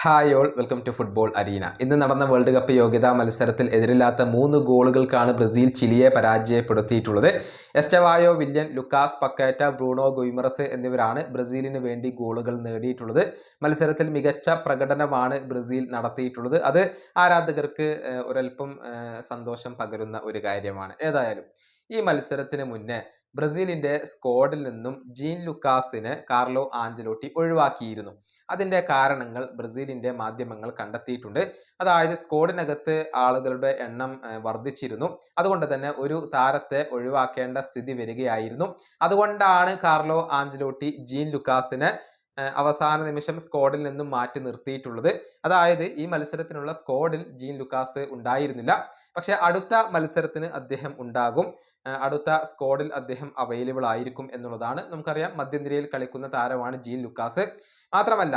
Hi all welcome to football arena. ഇന്ന് നടന്ന world cup യോഗ്യതാ മത്സരത്തിൽ എതിരില്ലാത്ത 3 ഗോളുകൾക്കാണ് ബ്രസീൽ ചിലിയെ പരാജയപ്പെടുത്തിയിട്ടുള്ളത്. Estevao Willian, Lucas Paqueta, Bruno Guimaraes എന്നിവരാണ് ബ്രസീലിന് വേണ്ടി ഗോളുകൾ നേടിയിട്ടുള്ളത്. മത്സരത്തിൽ മികച്ച പ്രകടനമാണ് ബ്രസീൽ നടത്തിയിട്ടുള്ളത്. അത് ആരാധകർക്ക് ഒരൽപ്പം സന്തോഷം പകരുന്ന ഒരു കാര്യമാണ്. ഏതായാലും ഈ മത്സരത്തിന് മുന്നേ ബ്രസീലിന്റെ സ്ക്വാഡിൽ നിന്നും ജീൻ ലുക്കാസിനെ കാർലോ ആഞ്ചലോട്ടി ഒഴിവാക്കിയിരുന്നു. അതിന്റെ കാരണങ്ങൾ ബ്രസീലിന്റെ മാധ്യമങ്ങൾ കണ്ടെത്തിയിട്ടുണ്ട്. അതായത് സ്ക്വാഡിനകത്ത് ആളുകളുടെ എണ്ണം വർദ്ധിച്ചിരുന്നു. അതുകൊണ്ട് തന്നെ ഒരു താരത്തെ ഒഴിവാക്കേണ്ട സ്ഥിതി വരികയായിരുന്നു. അതുകൊണ്ടാണ് കാർലോ ആഞ്ചലോട്ടി ജീൻ ലുക്കാസിനെ അവസാന നിമിഷം സ്ക്വാഡിൽ നിന്നും മാറ്റി നിർത്തിയിട്ടുള്ളത്. അതായത് ഈ മത്സരത്തിനുള്ള സ്ക്വാഡിൽ ജീൻ ലുക്കാസ് ഉണ്ടായിരുന്നില്ല. പക്ഷെ അടുത്ത മത്സരത്തിന് അദ്ദേഹം ഉണ്ടാകും. അടുത്ത സ്ക്വാഡിൽ അദ്ദേഹം അവൈലബിൾ ആയിരിക്കും എന്നുള്ളതാണ്. നമുക്കറിയാം, മധ്യനിരയിൽ കളിക്കുന്ന താരമാണ് ജീൻ ലുക്കാസ്. മാത്രമല്ല,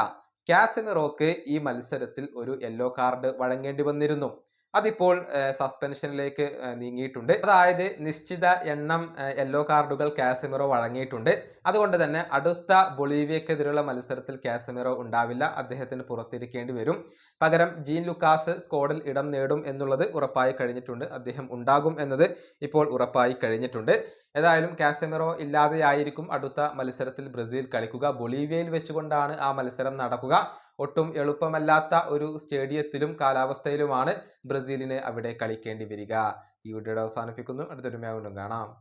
കാസമിറോക്ക് ഈ മത്സരത്തിൽ ഒരു യെല്ലോ കാർഡ് വഴങ്ങേണ്ടി വന്നിരുന്നു. അതിപ്പോൾ സസ്പെൻഷനിലേക്ക് നീങ്ങിയിട്ടുണ്ട്. അതായത് നിശ്ചിത എണ്ണം യെല്ലോ കാർഡുകൾ കാസമിറോ വഴങ്ങിയിട്ടുണ്ട്. അതുകൊണ്ട് തന്നെ അടുത്ത ബൊളീവിയക്കെതിരെയുള്ള മത്സരത്തിൽ കാസമിറോ ഉണ്ടാവില്ല, അദ്ദേഹത്തിന് പുറത്തിരിക്കേണ്ടി വരും. പകരം ജീൻ ലുക്കാസ് സ്ക്വാഡിൽ ഇടം നേടും എന്നുള്ളത് ഉറപ്പായി കഴിഞ്ഞിട്ടുണ്ട്. അദ്ദേഹം ഉണ്ടാകും എന്നത് ഇപ്പോൾ ഉറപ്പായി കഴിഞ്ഞിട്ടുണ്ട്. ഏതായാലും കാസമിറോ ഇല്ലാതെയായിരിക്കും അടുത്ത മത്സരത്തിൽ ബ്രസീൽ കളിക്കുക. ബൊളീവിയയിൽ വെച്ചുകൊണ്ടാണ് ആ മത്സരം നടക്കുക. ഒട്ടും എളുപ്പമല്ലാത്ത ഒരു സ്റ്റേഡിയത്തിലും കാലാവസ്ഥയിലുമാണ് ബ്രസീലിന് അവിടെ കളിക്കേണ്ടി വരിക. ഈ വീഡിയോ അവസാനിപ്പിക്കുന്നു. അടുത്തൊരു വീണ്ടും കാണാം.